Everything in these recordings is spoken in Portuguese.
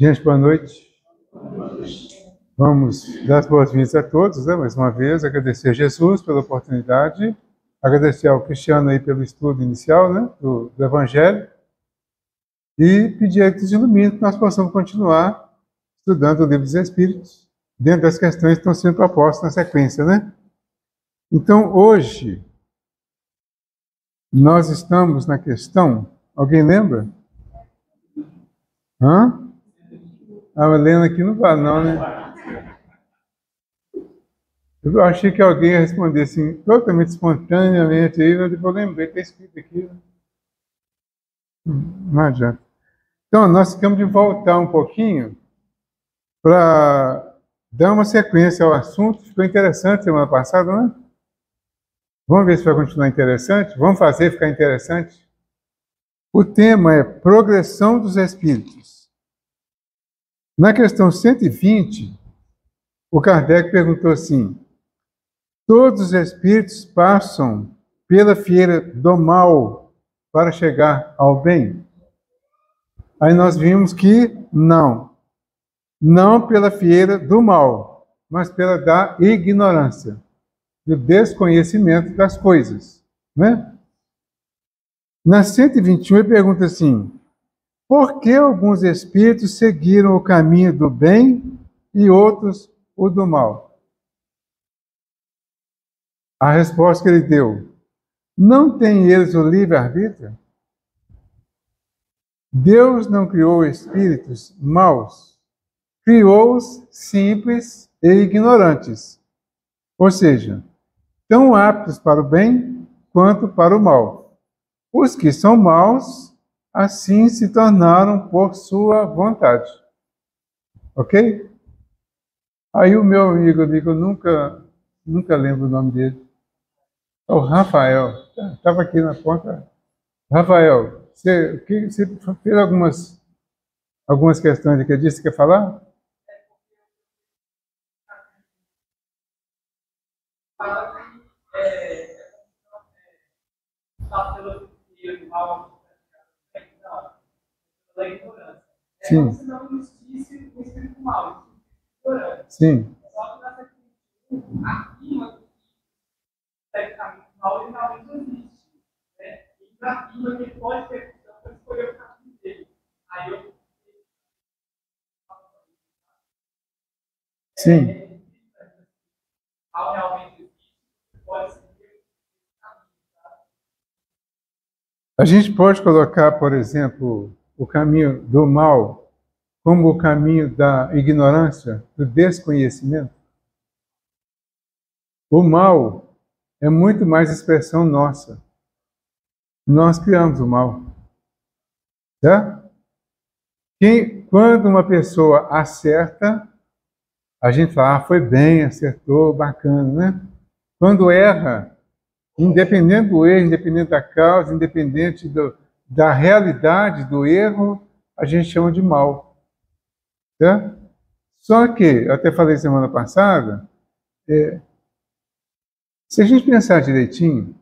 Gente, boa noite. Vamos dar as boas-vindas a todos, né? Mais uma vez, agradecer a Jesus pela oportunidade, agradecer ao Cristiano aí pelo estudo inicial, né? Do Evangelho, e pedir a que nos ilumine que nós possamos continuar estudando o Livro dos Espíritos, dentro das questões que estão sendo propostas na sequência, né? Então, hoje, nós estamos na questão, alguém lembra? Hã? A Helena aqui não vale não, né? Eu achei que alguém ia responder assim, totalmente espontaneamente, aí eu depois lembrei, está escrito aqui. Né? Não adianta. Então, nós ficamos de voltar um pouquinho para dar uma sequência ao assunto. Ficou interessante semana passada, né? Vamos ver se vai continuar interessante? Vamos fazer ficar interessante? O tema é progressão dos espíritos. Na questão 120, o Kardec perguntou assim: todos os espíritos passam pela fieira do mal para chegar ao bem? Aí nós vimos que não pela fieira do mal, mas pela da ignorância, do desconhecimento das coisas, né? Na 121 ele pergunta assim: por que alguns espíritos seguiram o caminho do bem e outros o do mal? A resposta que ele deu: não têm eles o livre-arbítrio? Deus não criou espíritos maus, criou-os simples e ignorantes, ou seja, tão aptos para o bem quanto para o mal. Os que são maus, assim se tornaram por sua vontade. Ok? Aí o meu amigo ali, que eu nunca lembro o nome dele, é o Rafael, estava aqui na ponta. Rafael, você fez algumas questões aqui, disse que quer falar? Sim. Sim. Sim. A gente pode colocar, por exemplo, o caminho do mal como o caminho da ignorância, do desconhecimento. O mal é muito mais expressão nossa. Nós criamos o mal. Certo? Quando uma pessoa acerta, a gente fala, ah, foi bem, acertou, bacana, né? Quando erra, independente do erro, independente da causa, independente da realidade do erro, a gente chama de mal. Certo? Só que, eu até falei semana passada, se a gente pensar direitinho,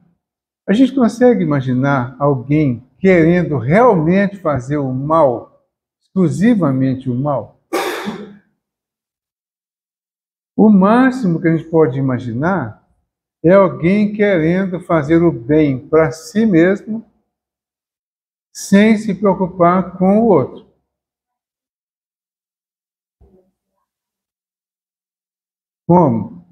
a gente consegue imaginar alguém querendo realmente fazer o mal, exclusivamente o mal? O máximo que a gente pode imaginar é alguém querendo fazer o bem para si mesmo, sem se preocupar com o outro. Como?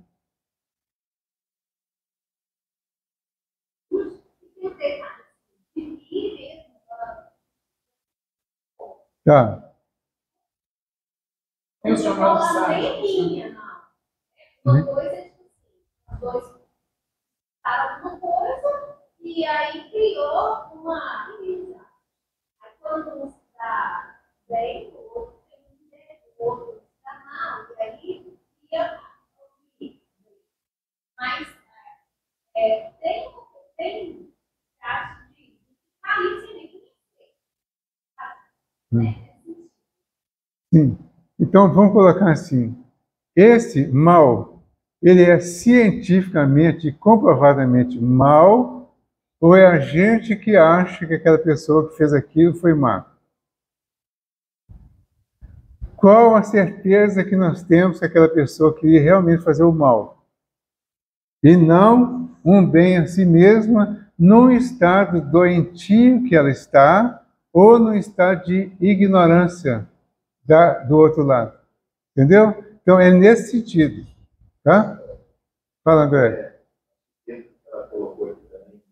Tá. Eu sou uma linha, não. Uma coisa é tipo assim, dois para uma coisa e aí criou uma inimizade. Aí quando um está bem, o outro tem que ver, o outro está mal, e aí cria. Mas tem casos de cair sem nem conhecer. Sim. Então, vamos colocar assim, esse mal, ele é cientificamente, comprovadamente mal, ou é a gente que acha que aquela pessoa que fez aquilo foi má? Qual a certeza que nós temos que aquela pessoa queria realmente fazer o mal? E não um bem a si mesma, num estado doentio que ela está, ou num estado de ignorância do outro lado. Entendeu? Então é nesse sentido. Tá? Fala, André. Ela colocou aqui também.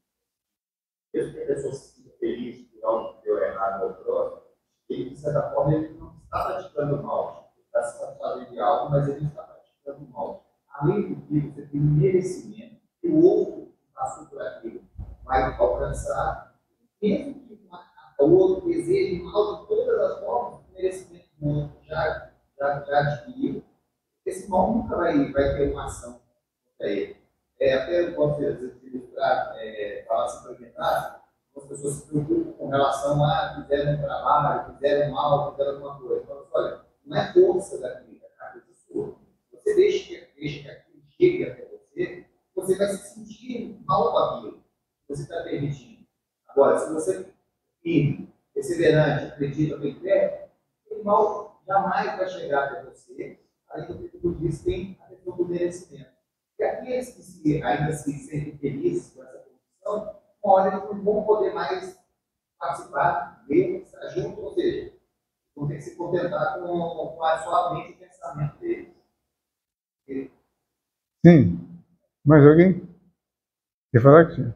Mesmo que a pessoa se sinta feliz por algo que deu errado ao próximo, ele, de certa forma, ele não está praticando mal. Ele está se satisfazendo de algo, mas ele não está praticando mal. Além do que, você tem um merecimento que o outro que passou por aquilo vai alcançar, mesmo que o outro deseje mal de todas as formas, o merecimento do outro já adquiriu, esse mal nunca vai ter uma ação contra ele. Até eu posso ilustrar, falar assim para tentar, as pessoas se preocupam com relação a fizeram um trabalho, fizeram mal, fizeram alguma coisa. Então, olha, não é força daquilo, é a coisa sua. Você deixa que aquilo chegue até você, você vai se sentir mal com aquilo. Você está permitindo. Agora, se você firme, perseverante, acredita bem fé, o mal jamais vai chegar até você. Aí, como disse, tem a questão do merecimento. E aqueles que ainda se sentem felizes com essa condição, uma hora eles não vão poder mais participar, ver, estar junto, ou seja, vão ter que se contentar com a sua mente e pensamento deles. Sim. Mais alguém? Quer falar, Cristiano?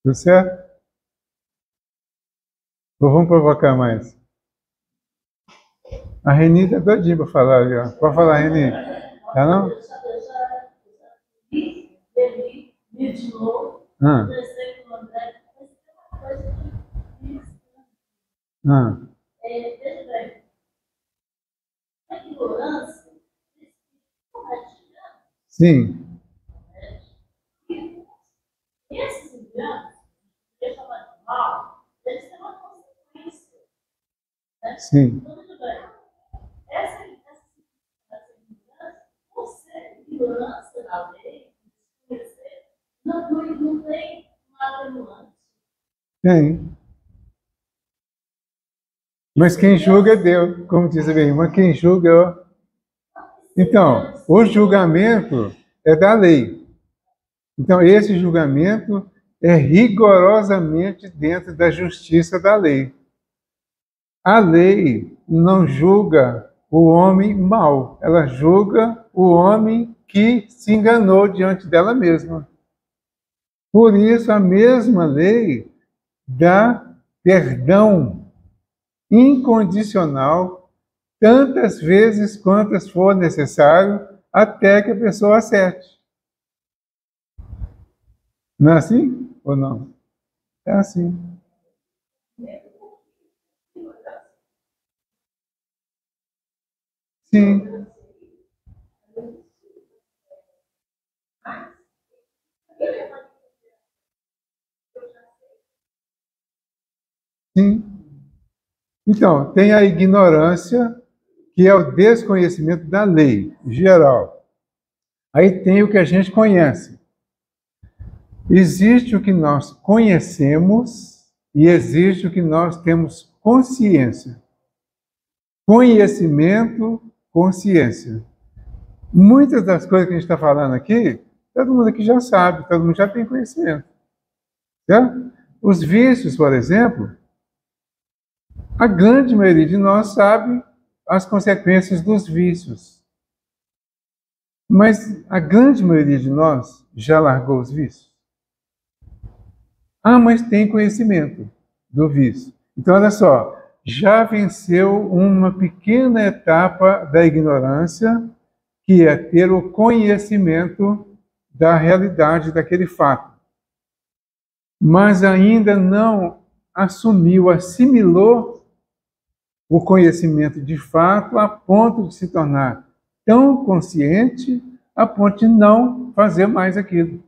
Tudo certo? Ou vamos provocar mais? A Reni está doidinha para falar ali, ó. Pode falar, Reni. Tá não? Ah. Ah. Sim. Esses enganos, deixa eu falar mal, eles têm uma consequência. Né? Sim. Então, tudo bem. Essa ignorância, você, ignorância da lei, desconhecer, não tem uma atenuante. Tem. Mas quem julga é Deus, como diz a minha irmã, quem julga é o... Então, o julgamento é da lei. Então, esse julgamento é rigorosamente dentro da justiça da lei. A lei não julga o homem mau, ela julga o homem que se enganou diante dela mesma. Por isso, a mesma lei dá perdão incondicional tantas vezes quantas for necessário até que a pessoa acerte. Não é assim ou não? É assim. Sim. Sim. Então, tem a ignorância, que é o desconhecimento da lei geral. Aí tem o que a gente conhece. Existe o que nós conhecemos e existe o que nós temos consciência. Conhecimento, consciência. Muitas das coisas que a gente está falando aqui, todo mundo aqui já sabe, todo mundo já tem conhecimento. Certo? Os vícios, por exemplo, a grande maioria de nós sabe as consequências dos vícios. Mas a grande maioria de nós já largou os vícios? Ah, mas tem conhecimento do vício. Então, olha só, já venceu uma pequena etapa da ignorância, que é ter o conhecimento da realidade daquele fato. Mas ainda não assumiu, assimilou o conhecimento de fato a ponto de se tornar tão consciente a ponto de não fazer mais aquilo.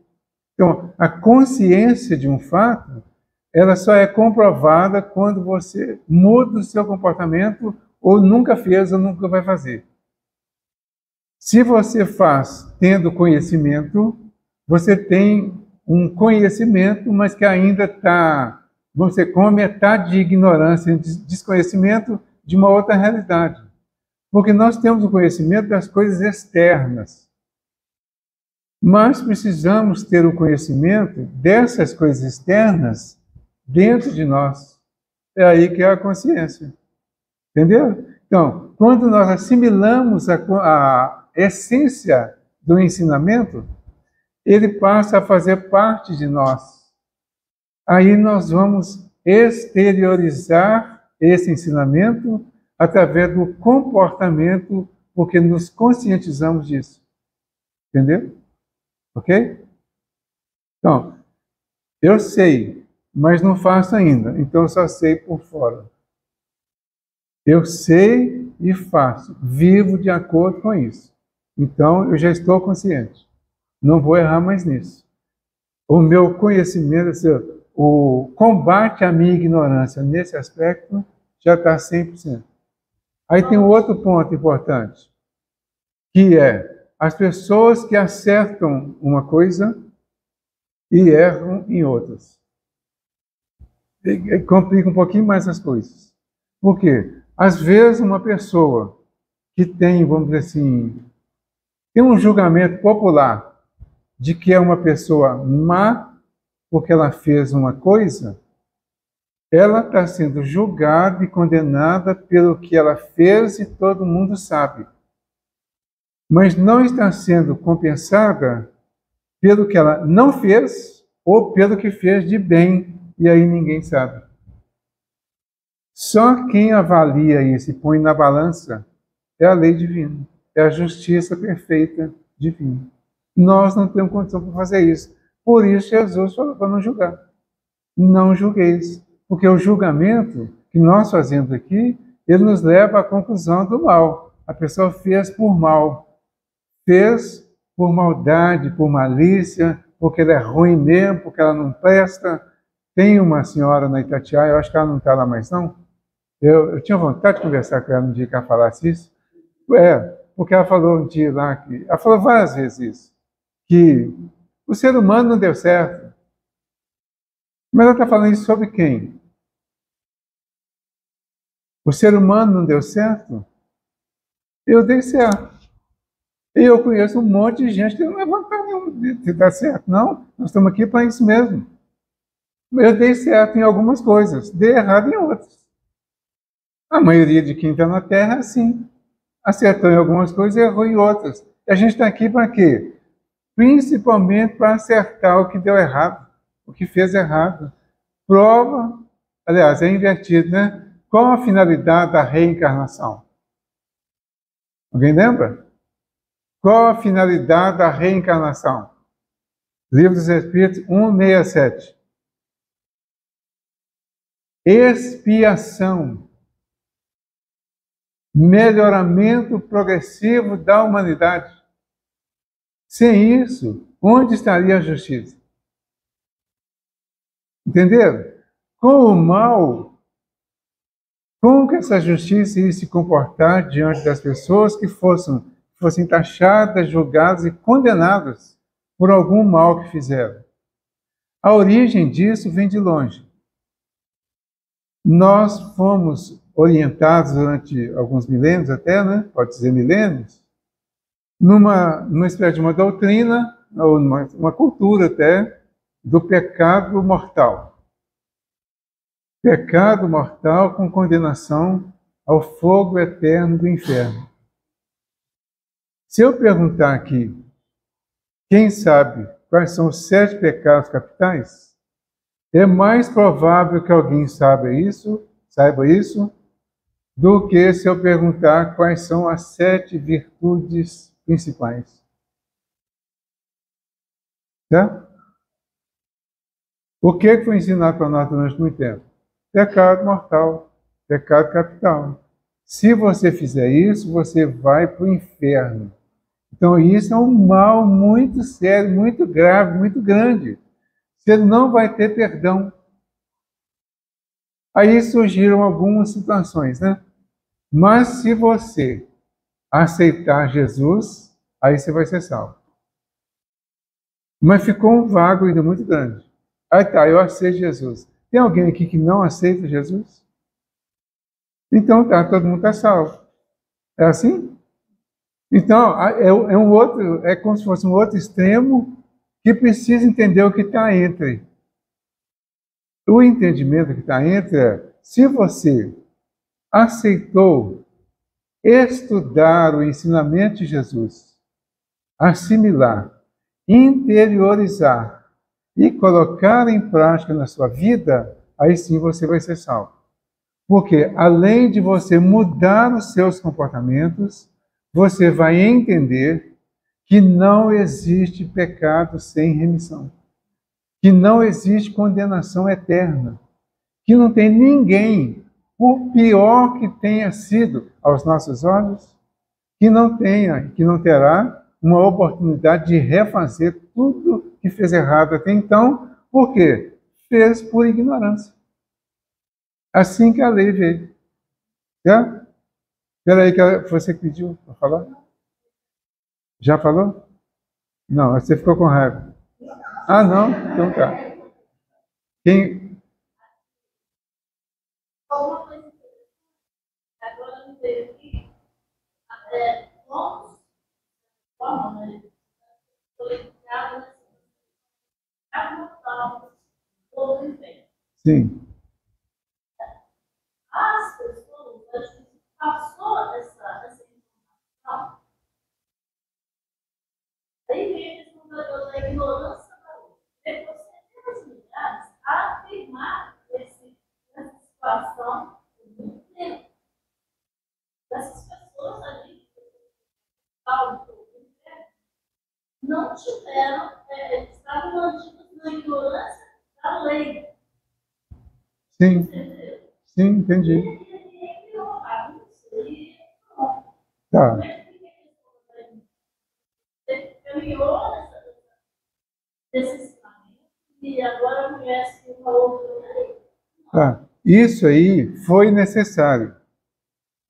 Então, a consciência de um fato, ela só é comprovada quando você muda o seu comportamento ou nunca fez ou nunca vai fazer. Se você faz tendo conhecimento, você tem um conhecimento, mas que ainda está vamos dizer, com metade de ignorância e de desconhecimento de uma outra realidade. Porque nós temos o conhecimento das coisas externas. Mas precisamos ter o conhecimento dessas coisas externas dentro de nós. É aí que é a consciência. Entendeu? Então, quando nós assimilamos a essência do ensinamento, ele passa a fazer parte de nós. Aí nós vamos exteriorizar esse ensinamento através do comportamento, porque nos conscientizamos disso. Entendeu? Ok? Então, eu sei, mas não faço ainda, então eu só sei por fora. Eu sei e faço, vivo de acordo com isso. Então, eu já estou consciente. Não vou errar mais nisso. O meu conhecimento, o combate à minha ignorância nesse aspecto já está 100%. Aí tem um outro ponto importante, que é as pessoas que acertam uma coisa e erram em outras. E complica um pouquinho mais as coisas. Por quê? Às vezes uma pessoa que tem, vamos dizer assim, tem um julgamento popular de que é uma pessoa má porque ela fez uma coisa, ela está sendo julgada e condenada pelo que ela fez e todo mundo sabe. Mas não está sendo compensada pelo que ela não fez ou pelo que fez de bem, e aí ninguém sabe. Só quem avalia isso e põe na balança é a lei divina, é a justiça perfeita divina. Nós não temos condição para fazer isso. Por isso Jesus falou para não julgar. Não julgueis. Porque o julgamento que nós fazemos aqui, ele nos leva à conclusão do mal. A pessoa fez por mal. Fez por maldade, por malícia, porque ela é ruim mesmo, porque ela não presta. Tem uma senhora na Itatiaia, eu acho que ela não está lá mais não. Eu tinha vontade de conversar com ela um dia que ela falasse isso. Porque ela falou um dia lá, ela falou várias vezes isso, que o ser humano não deu certo. Mas ela está falando isso sobre quem? O ser humano não deu certo? Eu dei certo. E eu conheço um monte de gente que não é vontade nenhuma de dar certo. Não, nós estamos aqui para isso mesmo. Eu dei certo em algumas coisas, dei errado em outras. A maioria de quem está na Terra é assim. Acertou em algumas coisas e errou em outras. E a gente está aqui para quê? Principalmente para acertar o que deu errado, o que fez errado. Prova, aliás, é invertido, né? Qual a finalidade da reencarnação? Alguém lembra? Qual a finalidade da reencarnação? Livro dos Espíritos 167. Expiação. Melhoramento progressivo da humanidade. Sem isso, onde estaria a justiça? Entenderam? Com o mal, como que essa justiça iria se comportar diante das pessoas que fossem taxadas, julgadas e condenadas por algum mal que fizeram? A origem disso vem de longe. Nós fomos orientados durante alguns milênios até, né? Pode dizer milênios, numa espécie de uma doutrina, ou uma cultura até, do pecado mortal. Pecado mortal com condenação ao fogo eterno do inferno. Se eu perguntar aqui, quem sabe quais são os 7 pecados capitais, é mais provável que alguém saiba isso, do que se eu perguntar quais são as 7 virtudes principais. Tá? O que foi ensinado para nós durante muito tempo? Pecado mortal, pecado capital. Se você fizer isso, você vai para o inferno. Então isso é um mal muito sério, muito grave, muito grande. Você não vai ter perdão. Aí surgiram algumas situações, né? Mas se você aceitar Jesus, aí você vai ser salvo. Mas ficou um vago ainda muito grande. Aí tá, eu aceito Jesus. Tem alguém aqui que não aceita Jesus? Então tá, todo mundo está salvo. É assim? Então, é um outro, é como se fosse um outro extremo que precisa entender o que está entre. O entendimento que está entre é, se você aceitou estudar o ensinamento de Jesus, assimilar, interiorizar e colocar em prática na sua vida, aí sim você vai ser salvo. Porque além de você mudar os seus comportamentos, você vai entender que não existe pecado sem remissão, que não existe condenação eterna, que não tem ninguém, por pior que tenha sido aos nossos olhos, que não tenha, que não terá uma oportunidade de refazer tudo que fez errado até então, por quê? Fez por ignorância. Assim que a lei veio. Já? Espera aí, que você pediu para falar? Já falou? Não, você ficou com raiva. Ah, não? Então tá. Quem... Uma coisa que agora me veio aqui, vamos, né? Foi ligado nessa todo inferno. Sim. As pessoas, a gente passou essa informação, aí vem a questão da ignorância da outra. Depois você tem as milhares a afirmar essa situação por muito tempo. Essas pessoas ali, não tiveram, estavam mantidas na ignorância da lei. Sim. Entendeu? Sim, entendi. Tá. E agora conhece uma outra lei. Tá. Isso aí foi necessário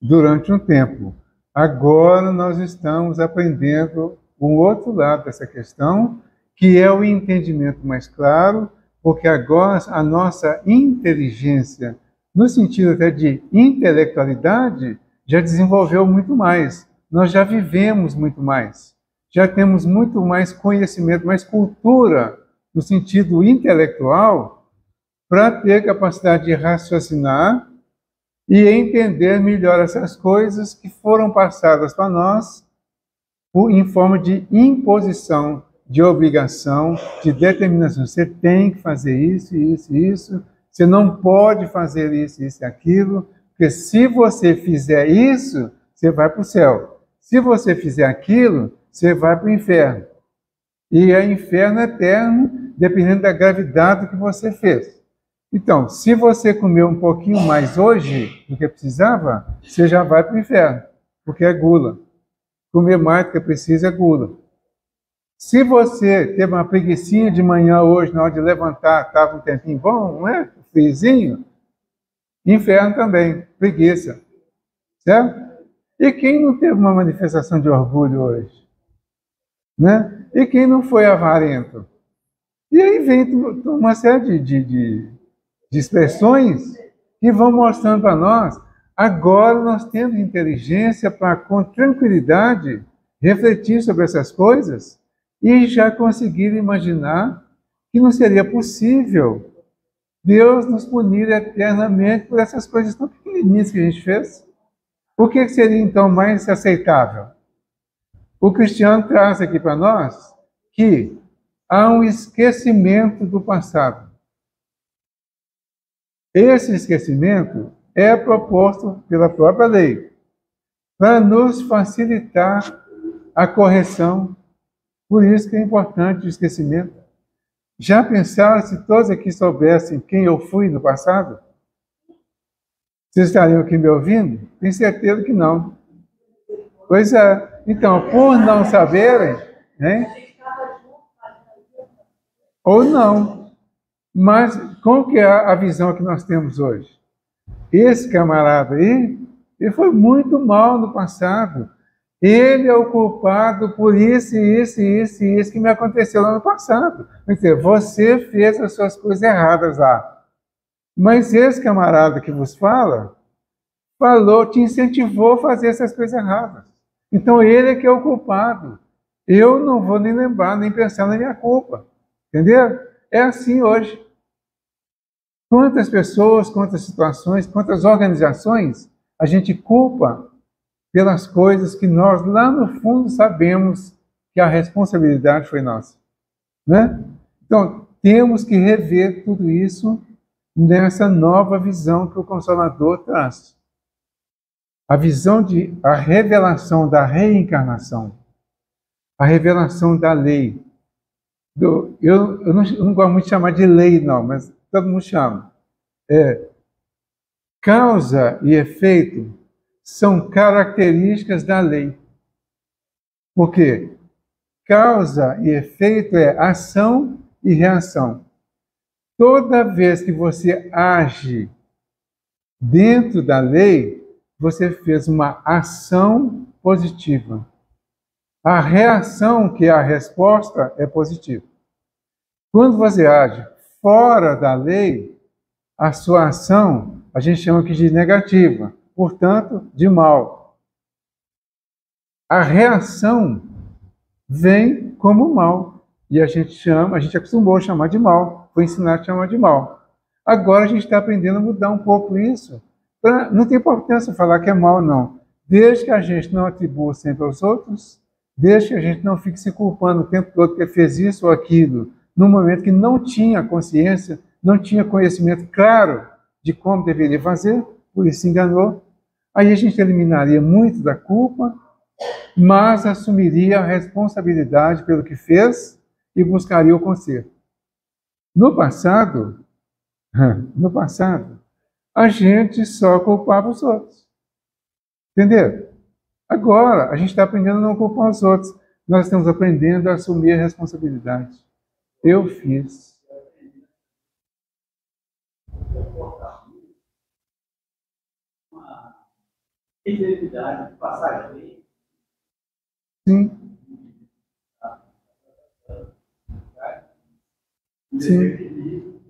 durante um tempo. Agora nós estamos aprendendo um outro lado dessa questão, que é o entendimento mais claro, porque agora a nossa inteligência, no sentido até de intelectualidade, já desenvolveu muito mais. Nós já vivemos muito mais. Já temos muito mais conhecimento, mais cultura, no sentido intelectual, para ter capacidade de raciocinar e entender melhor essas coisas que foram passadas para nós em forma de imposição, de obrigação, de determinação. Você tem que fazer isso, isso, isso. Você não pode fazer isso, isso e aquilo, porque se você fizer isso, você vai para o céu. Se você fizer aquilo, você vai para o inferno. E é inferno eterno, dependendo da gravidade que você fez. Então, se você comer um pouquinho mais hoje do que precisava, você já vai para o inferno, porque é gula. Comer mais do que precisa é gula. Se você teve uma preguicinha de manhã hoje, na hora de levantar, estava um tempinho bom, não é? Friozinho, inferno também, preguiça. Certo? E quem não teve uma manifestação de orgulho hoje? Né? E quem não foi avarento? E aí vem uma série de expressões que vão mostrando para nós. Agora nós temos inteligência para, com tranquilidade, refletir sobre essas coisas e já conseguir imaginar que não seria possível Deus nos punir eternamente por essas coisas tão pequenininhas que a gente fez. O que seria então mais aceitável? O cristiano traz aqui para nós que há um esquecimento do passado. Esse esquecimento é proposto pela própria lei, para nos facilitar a correção. Por isso que é importante o esquecimento. Já pensaram se todos aqui soubessem quem eu fui no passado? Vocês estariam aqui me ouvindo? Tenho certeza que não. Pois é. Então, por não saberem, né? Ou não. Mas qual que é a visão que nós temos hoje? Esse camarada aí, ele foi muito mal no passado. Ele é o culpado por isso, isso, isso e isso que me aconteceu lá no passado. Quer dizer, você fez as suas coisas erradas lá. Mas esse camarada que vos fala, falou, te incentivou a fazer essas coisas erradas. Então ele é que é o culpado. Eu não vou nem lembrar, nem pensar na minha culpa. Entendeu? É assim hoje. Quantas pessoas, quantas situações, quantas organizações a gente culpa pelas coisas que nós lá no fundo sabemos que a responsabilidade foi nossa, né? Então, temos que rever tudo isso nessa nova visão que o Consolador traz. A visão a revelação da reencarnação, a revelação da lei. Eu não gosto muito de chamar de lei, não, mas todo mundo chama. Causa e efeito são características da lei. Por quê? Causa e efeito é ação e reação. Toda vez que você age dentro da lei, você fez uma ação positiva. A reação, que é a resposta, é positiva. Quando você age fora da lei, a sua ação, a gente chama aqui de negativa, portanto, de mal. A reação vem como mal, e a gente acostumou a chamar de mal, foi ensinado a chamar de mal. Agora a gente está aprendendo a mudar um pouco isso. Não tem importância falar que é mal, não. Desde que a gente não atribua sempre aos outros, desde que a gente não fique se culpando o tempo todo que fez isso ou aquilo, no momento que não tinha consciência, não tinha conhecimento claro de como deveria fazer, por isso se enganou. Aí a gente eliminaria muito da culpa, mas assumiria a responsabilidade pelo que fez e buscaria o conserto. No passado, a gente só culpava os outros. Entendeu? Agora, a gente está aprendendo a não culpar os outros. Nós estamos aprendendo a assumir a responsabilidade. Eu fiz. Uma fidelidade passageira. Sim. Sim.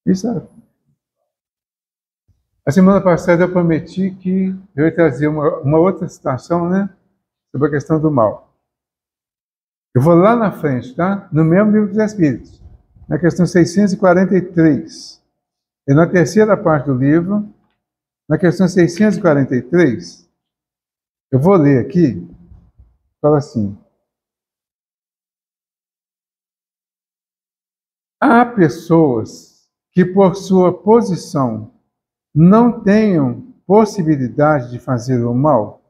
Isso é. A semana passada eu prometi que eu ia trazer uma outra situação, né? Sobre a questão do mal. Eu vou lá na frente, tá? No mesmo livro dos Espíritos. Na questão 643. E na terceira parte do livro, na questão 643, eu vou ler aqui, fala assim: há pessoas que, por sua posição, não tenham possibilidade de fazer o mal.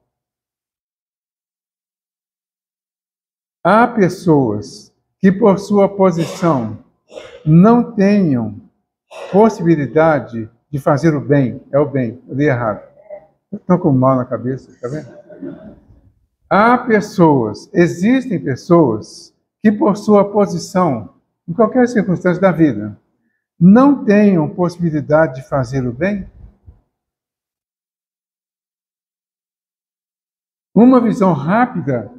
Há pessoas que, por sua posição, não tenham possibilidade de fazer o bem. É o bem, eu li errado. Estão com mal na cabeça, está vendo? Há pessoas, existem pessoas que, por sua posição, em qualquer circunstância da vida, não tenham possibilidade de fazer o bem. Uma visão rápida,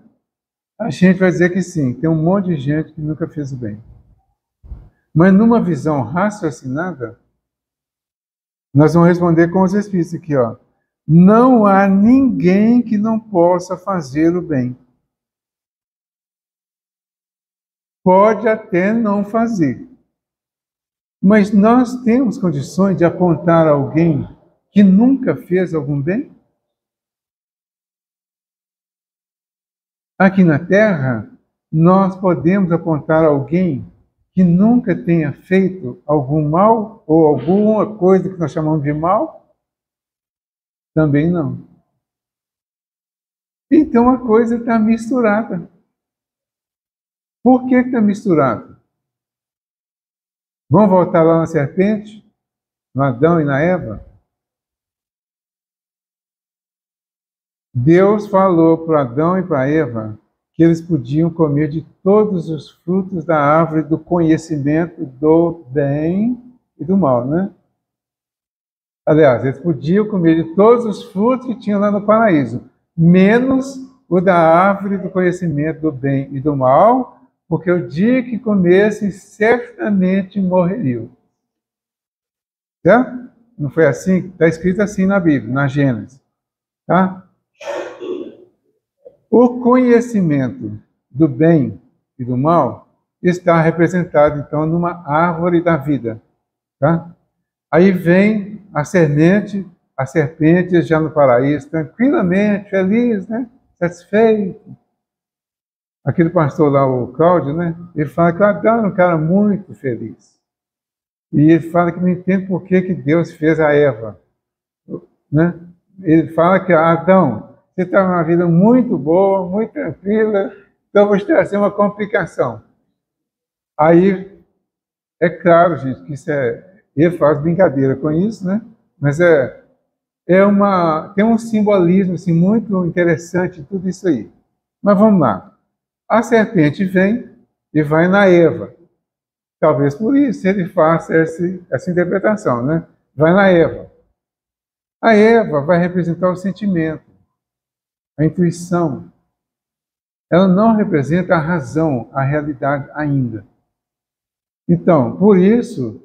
a gente vai dizer que sim, tem um monte de gente que nunca fez o bem. Mas numa visão raciocinada, nós vamos responder com os Espíritos aqui, ó. Não há ninguém que não possa fazer o bem. Pode até não fazer. Mas nós temos condições de apontar alguém que nunca fez algum bem? Aqui na Terra, nós podemos apontar alguém que nunca tenha feito algum mal ou alguma coisa que nós chamamos de mal? Também não. Então a coisa está misturada. Por que está misturada? Vamos voltar lá na serpente, no Adão e na Eva? Deus falou para Adão e para Eva que eles podiam comer de todos os frutos da árvore do conhecimento do bem e do mal, né? Aliás, eles podiam comer de todos os frutos que tinham lá no paraíso, menos o da árvore do conhecimento do bem e do mal, porque o dia que comessem, certamente morreriam. Certo? Não foi assim? Está escrito assim na Bíblia, na Gênesis. Tá? O conhecimento do bem e do mal está representado, então, numa árvore da vida. Tá? Aí vem a serpente já no paraíso, tranquilamente, feliz, né? Satisfeito. Aquele pastor lá, o Cláudio, né? Ele fala que Adão era um cara muito feliz. E ele fala que não entende por que Deus fez a Eva. Né? Ele fala que Adão, você está numa vida muito boa, muito tranquila, então eu vou te trazer uma complicação. Aí, é claro, gente, que isso ele faz brincadeira com isso, né? Mas tem um simbolismo assim, muito interessante em tudo isso aí. Mas vamos lá. A serpente vem e vai na Eva. Talvez por isso ele faça essa interpretação, né? Vai na Eva. A Eva vai representar o sentimento, a intuição. Ela não representa a razão, a realidade ainda. Então, por isso,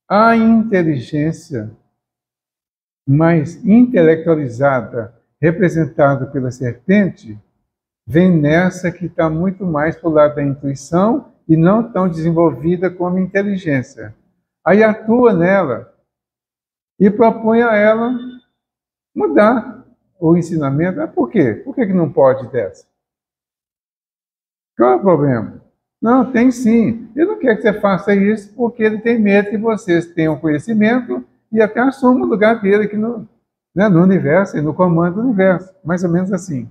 a inteligência mais intelectualizada, representada pela serpente, vem nessa que está muito mais para o lado da intuição e não tão desenvolvida como a inteligência. Aí atua nela e propõe a ela mudar o ensinamento. Por quê? Por que não pode dessa? Qual é o problema? Não, tem sim. Ele não quer que você faça isso porque ele tem medo que vocês tenham conhecimento e até assumam o lugar dele aqui no universo e no comando do universo. Mais ou menos assim.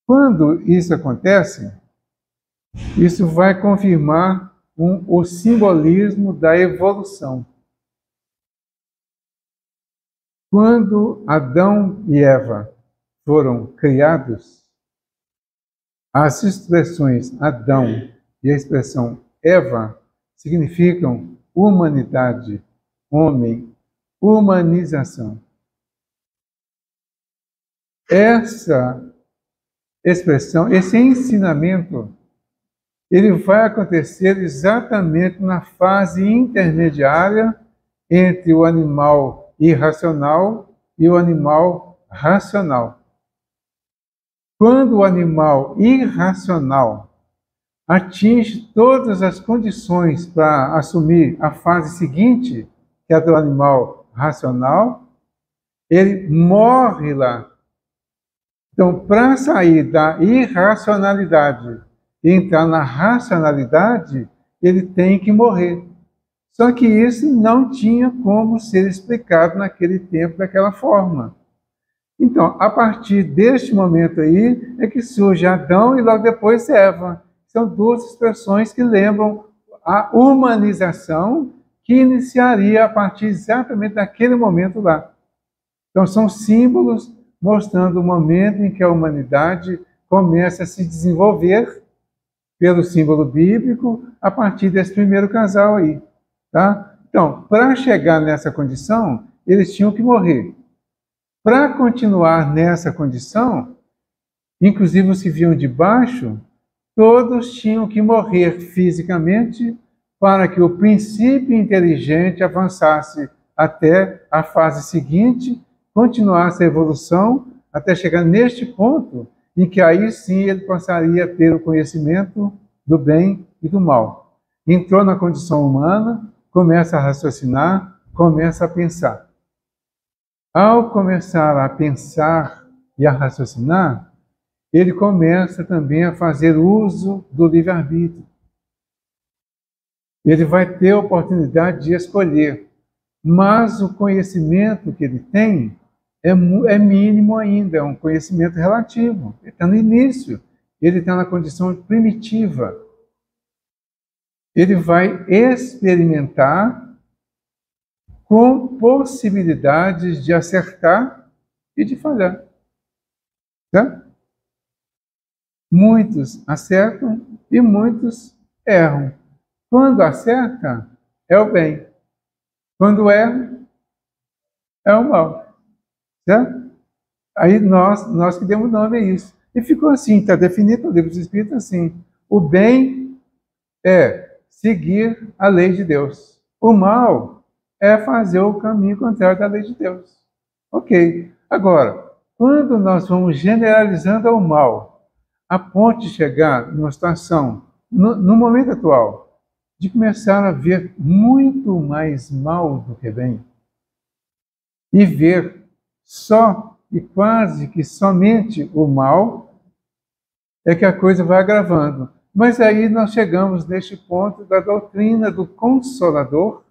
Quando isso acontece, isso vai confirmar o simbolismo da evolução. Quando Adão e Eva foram criados, as expressões Adão e a expressão Eva significam humanidade, homem, humanização. Essa expressão, esse ensinamento, ele vai acontecer exatamente na fase intermediária entre o animal irracional e o animal racional. Quando o animal irracional atinge todas as condições para assumir a fase seguinte, que é a do animal racional, ele morre lá. Então, para sair da irracionalidade e entrar na racionalidade, ele tem que morrer. Só que isso não tinha como ser explicado naquele tempo daquela forma. Então, a partir deste momento aí, é que surge Adão e logo depois Eva. São duas expressões que lembram a humanização que iniciaria a partir exatamente daquele momento lá. Então, são símbolos mostrando o momento em que a humanidade começa a se desenvolver pelo símbolo bíblico a partir desse primeiro casal aí. Tá? Então, para chegar nessa condição, eles tinham que morrer. Para continuar nessa condição, inclusive os que vinham de baixo, todos tinham que morrer fisicamente para que o princípio inteligente avançasse até a fase seguinte, continuasse a evolução, até chegar neste ponto em que aí sim ele passaria a ter o conhecimento do bem e do mal. Entrou na condição humana, começa a raciocinar, começa a pensar. Ao começar a pensar e a raciocinar, ele começa também a fazer uso do livre-arbítrio. Ele vai ter a oportunidade de escolher, mas o conhecimento que ele tem é mínimo ainda, é um conhecimento relativo. Ele está no início, ele está na condição primitiva. Ele vai experimentar com possibilidades de acertar e de falhar. Tá? Muitos acertam e muitos erram. Quando acerta, é o bem. Quando erra, é o mal. Certo? Aí nós que demos nome a isso. E ficou assim, está definido no Livro dos Espíritos assim. O bem é seguir a lei de Deus. O mal é fazer o caminho contrário da lei de Deus. Ok. Agora, quando nós vamos generalizando ao mal, a ponto de chegar numa situação, no momento atual, de começar a ver muito mais mal do que bem, e ver só e quase que somente o mal, é que a coisa vai agravando. Mas aí nós chegamos neste ponto da doutrina do Consolador,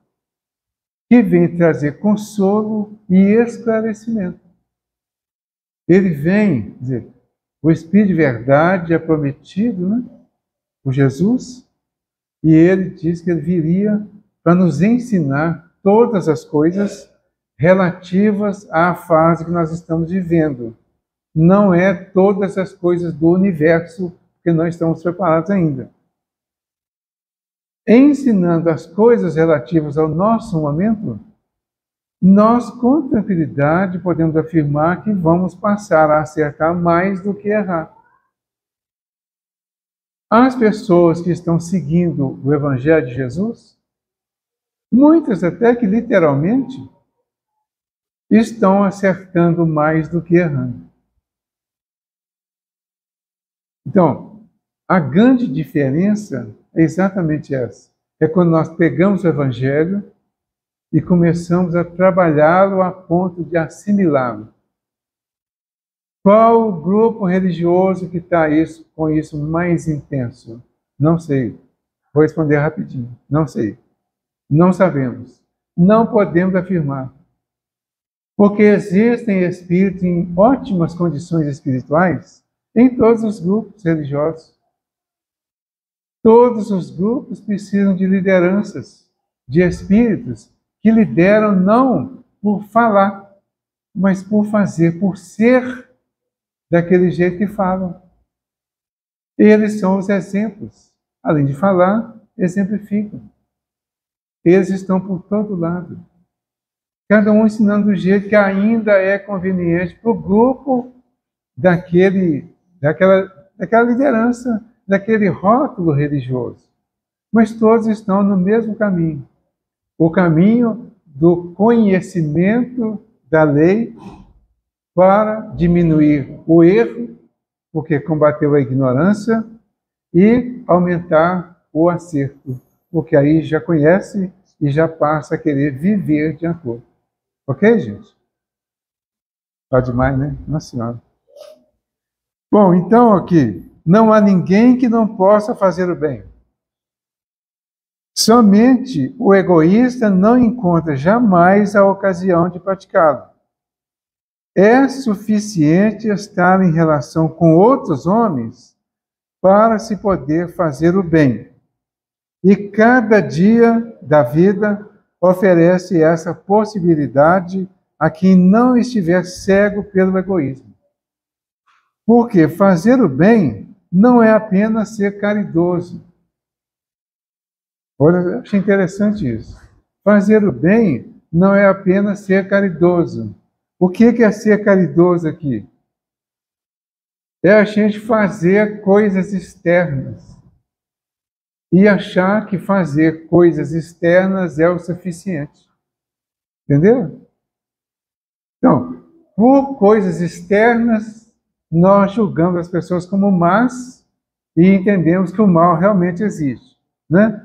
que vem trazer consolo e esclarecimento. Ele vem, quer dizer, o Espírito de verdade é prometido, né, por Jesus, e ele diz que ele viria para nos ensinar todas as coisas relativas à fase que nós estamos vivendo. Não é todas as coisas do universo que nós estamos preparados ainda. Ensinando as coisas relativas ao nosso momento, nós com tranquilidade podemos afirmar que vamos passar a acertar mais do que errar. As pessoas que estão seguindo o Evangelho de Jesus, muitas até que literalmente, estão acertando mais do que errando. Então, a grande diferença é exatamente essa. É quando nós pegamos o Evangelho e começamos a trabalhá-lo a ponto de assimilá-lo. Qual o grupo religioso que está com isso mais intenso? Não sei. Vou responder rapidinho. Não sei. Não sabemos. Não podemos afirmar. Porque existem espíritos em ótimas condições espirituais em todos os grupos religiosos. Todos os grupos precisam de lideranças, de espíritos que lideram não por falar, mas por fazer, por ser daquele jeito que falam. Eles são os exemplos. Além de falar, exemplificam. Eles estão por todo lado. Cada um ensinando do jeito que ainda é conveniente para o grupo daquela liderança, daquele rótulo religioso. Mas todos estão no mesmo caminho. O caminho do conhecimento da lei para diminuir o erro, porque combateu a ignorância, e aumentar o acerto, porque aí já conhece e já passa a querer viver de acordo. Ok, gente? Tá demais, né? Nossa Senhora. Bom, então aqui, não há ninguém que não possa fazer o bem. Somente o egoísta não encontra jamais a ocasião de praticá-lo. É suficiente estar em relação com outros homens para se poder fazer o bem. E cada dia da vida oferece essa possibilidade a quem não estiver cego pelo egoísmo. Porque fazer o bem não é apenas ser caridoso. Olha, eu achei interessante isso. Fazer o bem não é apenas ser caridoso. O que é ser caridoso aqui? É a gente fazer coisas externas e achar que fazer coisas externas é o suficiente. Entendeu? Então, por coisas externas, nós julgamos as pessoas como más e entendemos que o mal realmente existe, né?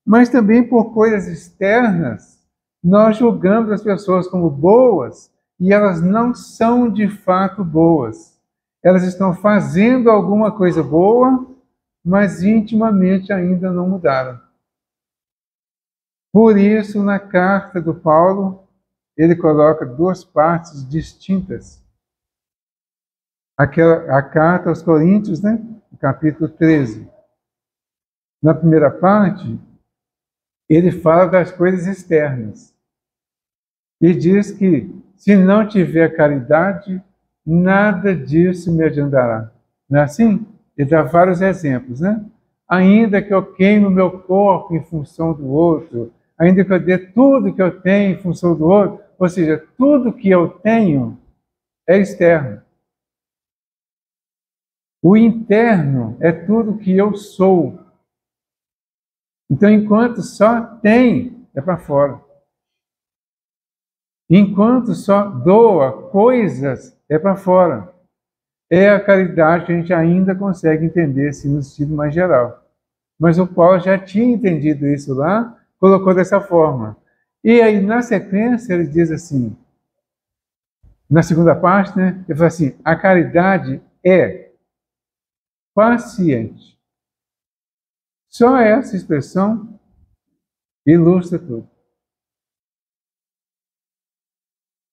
Mas também por coisas externas, nós julgamos as pessoas como boas e elas não são de fato boas. Elas estão fazendo alguma coisa boa, mas intimamente ainda não mudaram. Por isso, na carta do Paulo, ele coloca duas partes distintas. A carta aos Coríntios, né? No capítulo 13. Na primeira parte, ele fala das coisas externas. E diz que, se não tiver caridade, nada disso me adiantará. Não é assim? Ele dá vários exemplos, né? Ainda que eu queime o meu corpo em função do outro, ainda que eu dê tudo que eu tenho em função do outro, ou seja, tudo que eu tenho é externo. O interno é tudo que eu sou. Então, enquanto só tem, é para fora. Enquanto só doa coisas, é para fora. É a caridade que a gente ainda consegue entender assim, no sentido mais geral. Mas o Paulo já tinha entendido isso lá, colocou dessa forma. E aí, na sequência, ele diz assim, na segunda parte, né? Ele fala assim, a caridade é paciente. Só essa expressão ilustra tudo.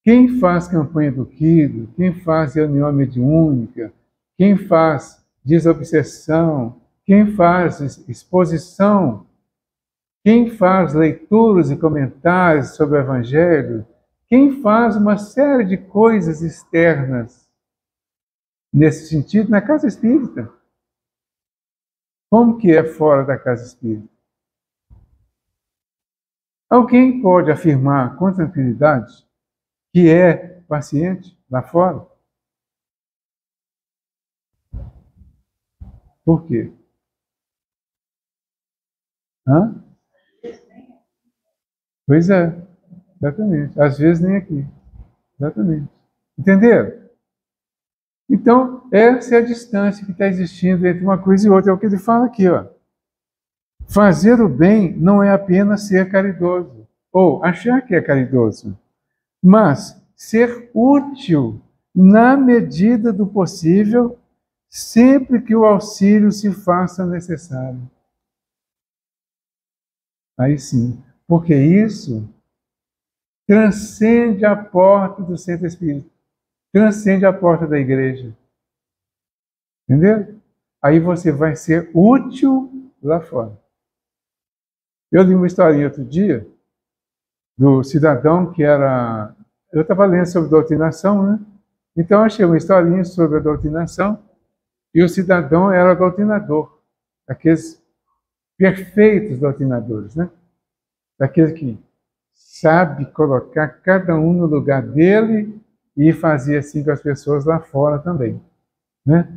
Quem faz campanha do Quido, quem faz reunião mediúnica, quem faz desobsessão, quem faz exposição, quem faz leituras e comentários sobre o Evangelho, quem faz uma série de coisas externas nesse sentido na casa espírita. Como que é fora da casa espírita? Alguém pode afirmar com tranquilidade que é paciente lá fora? Por quê? Hã? Pois é, exatamente. Às vezes nem aqui. Exatamente. Entenderam? Então, essa é a distância que está existindo entre uma coisa e outra. É o que ele fala aqui, ó. Fazer o bem não é apenas ser caridoso, ou achar que é caridoso, mas ser útil na medida do possível, sempre que o auxílio se faça necessário. Aí sim, porque isso transcende a porta do centro espírita, transcende a porta da igreja. Entendeu? Aí você vai ser útil lá fora. Eu li uma historinha outro dia do cidadão que era... Eu estava lendo sobre doutrinação, né? Então eu achei uma historinha sobre a doutrinação e o cidadão era doutrinador, aqueles perfeitos doutrinadores, né? Daquele que sabe colocar cada um no lugar dele e fazia assim com as pessoas lá fora também, né?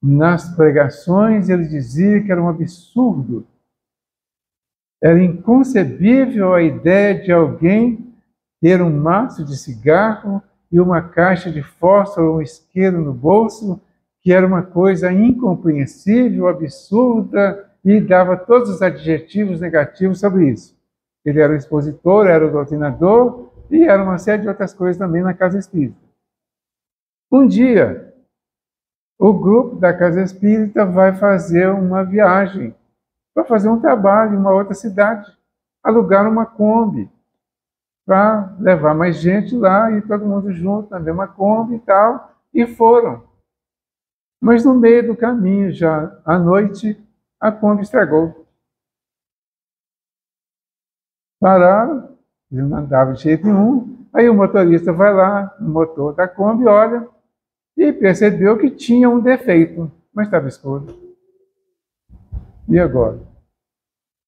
Nas pregações ele dizia que era um absurdo, era inconcebível a ideia de alguém ter um maço de cigarro e uma caixa de fósforo, um isqueiro no bolso, que era uma coisa incompreensível, absurda, e dava todos os adjetivos negativos sobre isso. Ele era o expositor, era o doutrinador, e era uma série de outras coisas também na Casa Espírita. Um dia, o grupo da Casa Espírita vai fazer uma viagem, vai fazer um trabalho em uma outra cidade, alugar uma Kombi, para levar mais gente lá e todo mundo junto na mesma Kombi e tal, e foram. Mas no meio do caminho, já à noite, a Kombi estragou. Pararam, ele não andava de jeito nenhum, aí o motorista vai lá, no motor da Kombi, olha, e percebeu que tinha um defeito, mas estava escuro. E agora?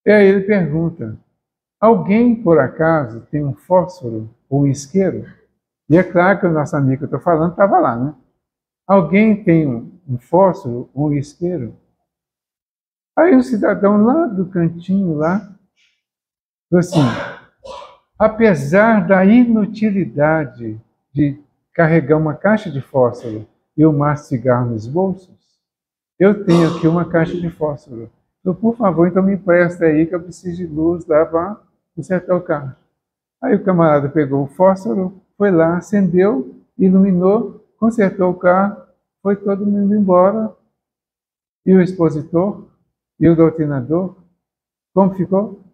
E aí ele pergunta, alguém, por acaso, tem um fósforo ou um isqueiro? E é claro que o nosso amigo que eu estou falando estava lá, né? Alguém tem um fósforo ou um isqueiro? Aí um cidadão lá do cantinho, lá, falou assim, apesar da inutilidade de carregar uma caixa de fósforo e um maço de cigarro nos bolsos, eu tenho aqui uma caixa de fósforo. Então, por favor, então me empresta aí que eu preciso de luz lá para consertar o carro. Aí o camarada pegou o fósforo, foi lá, acendeu, iluminou, consertou o carro, foi todo mundo embora. E o expositor, e o doutrinador, como ficou?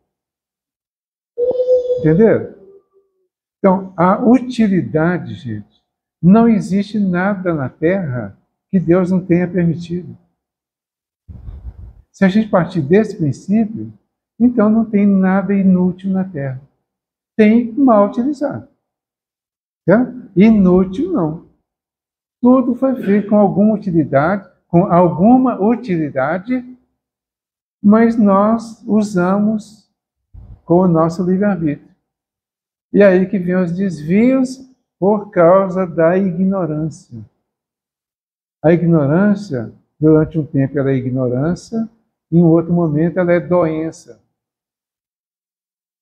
Entenderam? Então, a utilidade, gente, não existe nada na Terra que Deus não tenha permitido. Se a gente partir desse princípio, então não tem nada inútil na Terra. Tem mal utilizado. Tá? Inútil não. Tudo foi feito com alguma utilidade, mas nós usamos com o nosso livre-arbítrio. E aí que vem os desvios por causa da ignorância. A ignorância durante um tempo ela é ignorância, em outro momento ela é doença.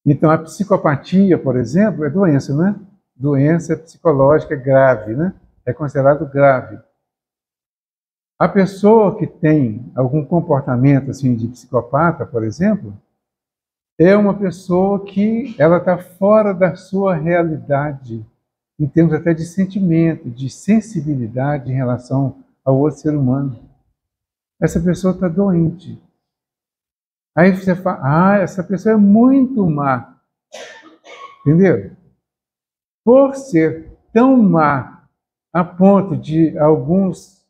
Então a psicopatia, por exemplo, é doença, né? Doença psicológica grave, né? É considerado grave. A pessoa que tem algum comportamento assim de psicopata, por exemplo, é uma pessoa que ela está fora da sua realidade, em termos até de sentimento, de sensibilidade em relação ao outro ser humano. Essa pessoa está doente. Aí você fala, essa pessoa é muito má. Entendeu? Por ser tão má a ponto de alguns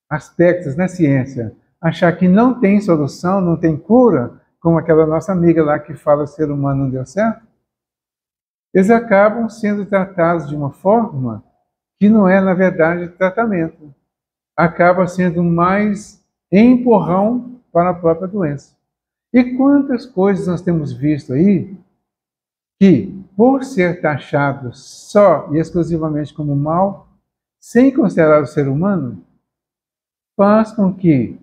aspectos na ciência achar que não tem solução, não tem cura, como aquela nossa amiga lá que fala que o ser humano não deu certo, eles acabam sendo tratados de uma forma que não é, na verdade, tratamento. Acaba sendo mais empurrão para a própria doença. E quantas coisas nós temos visto aí que, por ser taxado só e exclusivamente como mal, sem considerar o ser humano, faz com que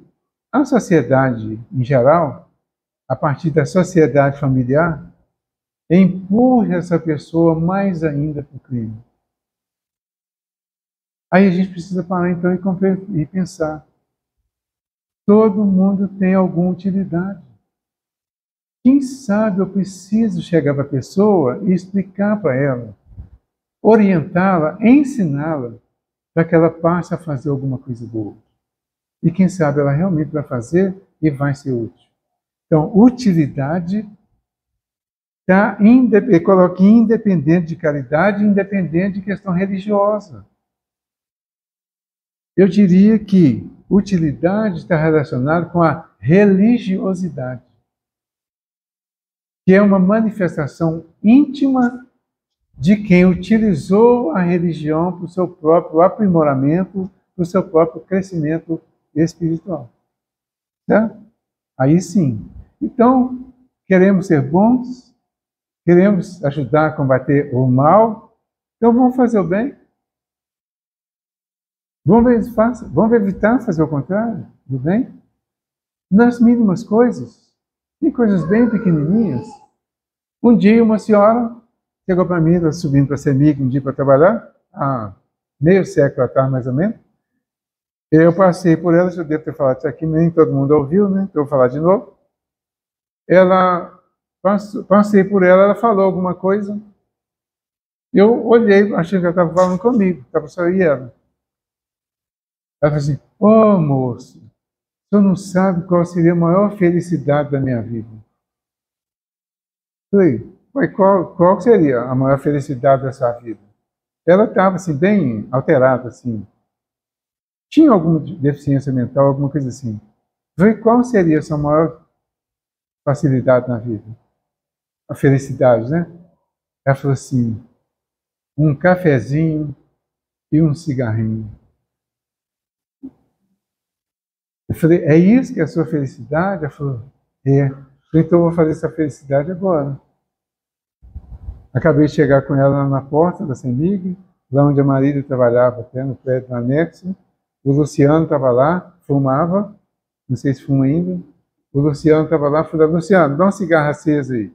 a sociedade em geral, a partir da sociedade familiar, empurre essa pessoa mais ainda para o crime. Aí a gente precisa parar então e pensar. Todo mundo tem alguma utilidade. Quem sabe eu preciso chegar para a pessoa e explicar para ela, orientá-la, ensiná-la, para que ela passe a fazer alguma coisa boa. E quem sabe ela realmente vai fazer e vai ser útil. Então, utilidade está independente de caridade, independente de questão religiosa. Eu diria que utilidade está relacionada com a religiosidade, que é uma manifestação íntima de quem utilizou a religião para o seu próprio aprimoramento, para o seu próprio crescimento espiritual. Certo? Aí sim. Então, queremos ser bons, queremos ajudar a combater o mal, então vamos fazer o bem. Vamos evitar fazer o contrário do bem? Nas mínimas coisas. Tem coisas bem pequenininhas. Um dia uma senhora chegou para mim, estava subindo para a CEMIG um dia para trabalhar, há meio século atrás mais ou menos. Eu passei por ela, já devo ter falado isso aqui, nem todo mundo ouviu, né? Então eu vou falar de novo. Passei por ela, ela falou alguma coisa. Eu olhei, achei que ela estava falando comigo, estava só eu e ela. Ela falou assim, moço, o senhor não sabe qual seria a maior felicidade da minha vida. Eu falei, qual seria a maior felicidade da sua vida? Ela estava assim, bem alterada, assim. Tinha alguma deficiência mental, alguma coisa assim. Eu falei, qual seria a sua maior facilidade na vida? A felicidade, né? Ela falou assim, um cafezinho e um cigarrinho. Eu falei, é isso que é a sua felicidade? Ela falou, é. Então eu vou fazer essa felicidade agora. Acabei de chegar com ela na porta da CEMIG, lá onde a Marília trabalhava, até no prédio do anexo. O Luciano estava lá, fumava, não sei se fuma ainda. O Luciano estava lá, falei, Luciano, dá um cigarro aceso aí.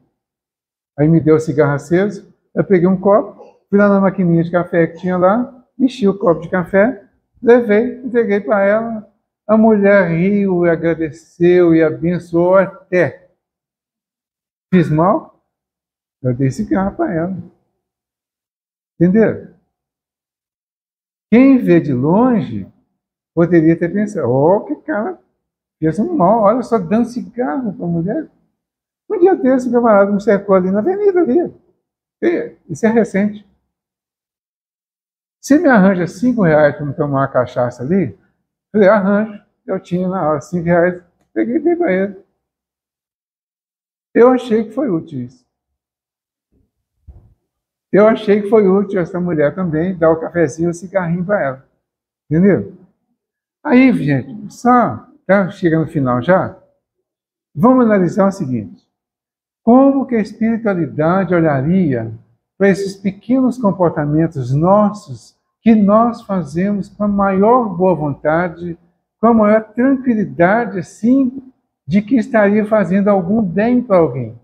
Aí me deu o cigarro aceso, eu peguei um copo, fui lá na maquininha de café que tinha lá, enchi o copo de café, levei, entreguei para ela. A mulher riu e agradeceu e abençoou até. Fiz mal? Eu dei cigarro para ela. Entendeu? Quem vê de longe poderia ter pensado, que cara fez um mal, olha só, dando cigarro para a mulher. Um dia desse, o camarada me cercou ali na avenida ali. Isso é recente. Você me arranja R$5 para me tomar uma cachaça ali? Falei, arranjo. Eu tinha na hora R$5, peguei e dei para ele. Eu achei que foi útil isso. Eu achei que foi útil essa mulher também dar o cafezinho e o cigarrinho para ela. Entendeu? Aí, gente, só chega no final já. Vamos analisar o seguinte. Como que a espiritualidade olharia para esses pequenos comportamentos nossos que nós fazemos com a maior boa vontade, com a maior tranquilidade, assim, de que estaria fazendo algum bem para alguém.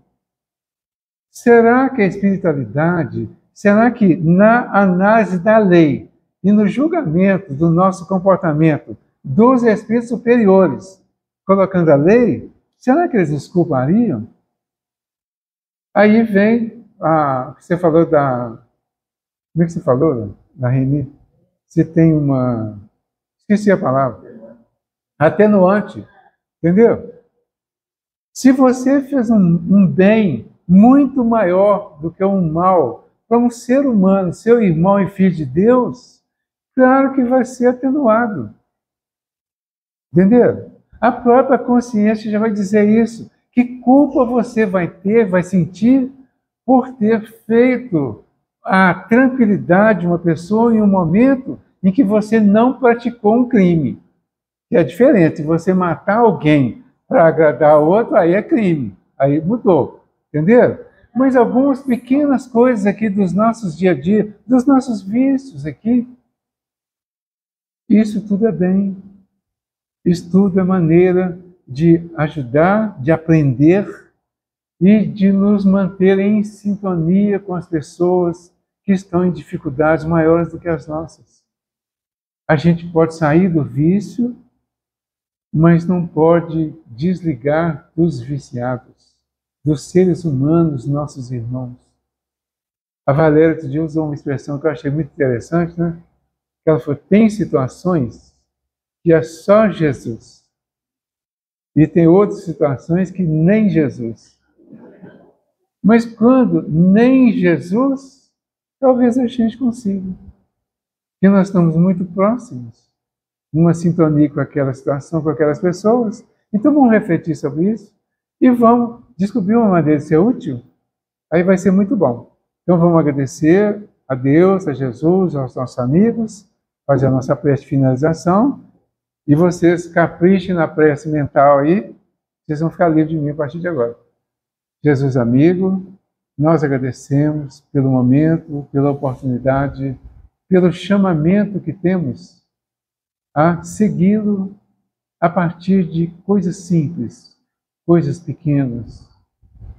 Será que a espiritualidade, será que na análise da lei e no julgamento do nosso comportamento dos espíritos superiores, colocando a lei, será que eles nos culpariam? Aí vem o que você falou da... Como é que você falou? Da Reni? Você tem uma... Esqueci a palavra. Atenuante. Entendeu? Se você fez um bem muito maior do que um mal para um ser humano, seu irmão e filho de Deus, claro que vai ser atenuado. Entendeu? A própria consciência já vai dizer isso. Que culpa você vai ter, vai sentir por ter feito a tranquilidade de uma pessoa em um momento em que você não praticou um crime. Que é diferente, você matar alguém para agradar outro, aí é crime, aí mudou, entenderam? Mas algumas pequenas coisas aqui dos nossos dia a dia, dos nossos vícios aqui, isso tudo é bem. Isso tudo é maneira de ajudar, de aprender e de nos manter em sintonia com as pessoas que estão em dificuldades maiores do que as nossas. A gente pode sair do vício, mas não pode desligar dos viciados, dos seres humanos, nossos irmãos. A Valéria outro dia usou uma expressão que eu achei muito interessante, né? Que ela falou, tem situações que é só Jesus. E tem outras situações que nem Jesus. Mas quando nem Jesus, talvez a gente consiga. Porque nós estamos muito próximos, numa sintonia com aquela situação, com aquelas pessoas. Então vamos refletir sobre isso e vamos descobrir uma maneira de ser útil. Aí vai ser muito bom. Então vamos agradecer a Deus, a Jesus, aos nossos amigos, fazer a nossa prece de finalização. E vocês caprichem na prece mental aí, vocês vão ficar livres de mim a partir de agora. Jesus amigo, nós agradecemos pelo momento, pela oportunidade, pelo chamamento que temos a segui-lo a partir de coisas simples, coisas pequenas,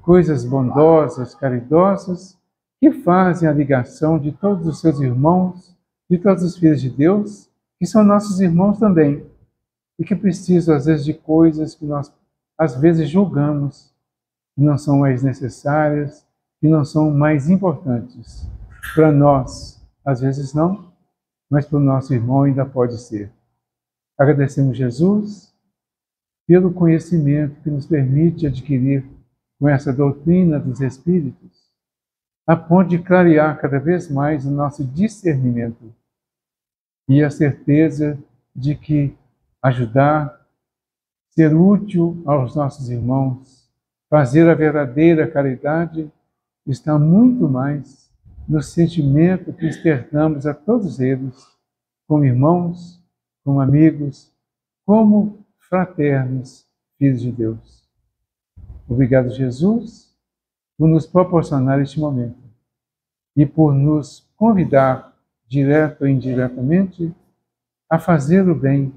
coisas bondosas, caridosas, que fazem a ligação de todos os seus irmãos, de todos os filhos de Deus, que são nossos irmãos também, e que precisam, às vezes, de coisas que nós, às vezes, julgamos, que não são mais necessárias, que não são mais importantes. Para nós, às vezes não, mas para o nosso irmão ainda pode ser. Agradecemos Jesus pelo conhecimento que nos permite adquirir com essa doutrina dos Espíritos, a ponto de clarear cada vez mais o nosso discernimento e a certeza de que ajudar, ser útil aos nossos irmãos, fazer a verdadeira caridade, está muito mais no sentimento que externamos a todos eles, como irmãos, como amigos, como fraternos, filhos de Deus. Obrigado, Jesus, por nos proporcionar este momento e por nos convidar, direto ou indiretamente, a fazer o bem,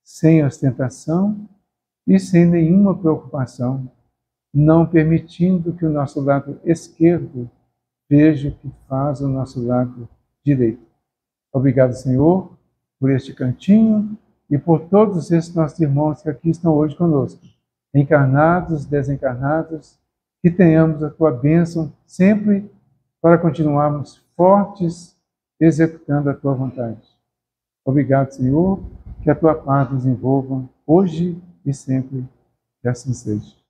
sem ostentação e sem nenhuma preocupação, não permitindo que o nosso lado esquerdo veja o que faz o nosso lado direito. Obrigado, Senhor, por este cantinho e por todos esses nossos irmãos que aqui estão hoje conosco, encarnados, desencarnados, que tenhamos a Tua bênção sempre para continuarmos fortes, executando a Tua vontade. Obrigado, Senhor, que a Tua paz nos envolva hoje e sempre, que assim seja.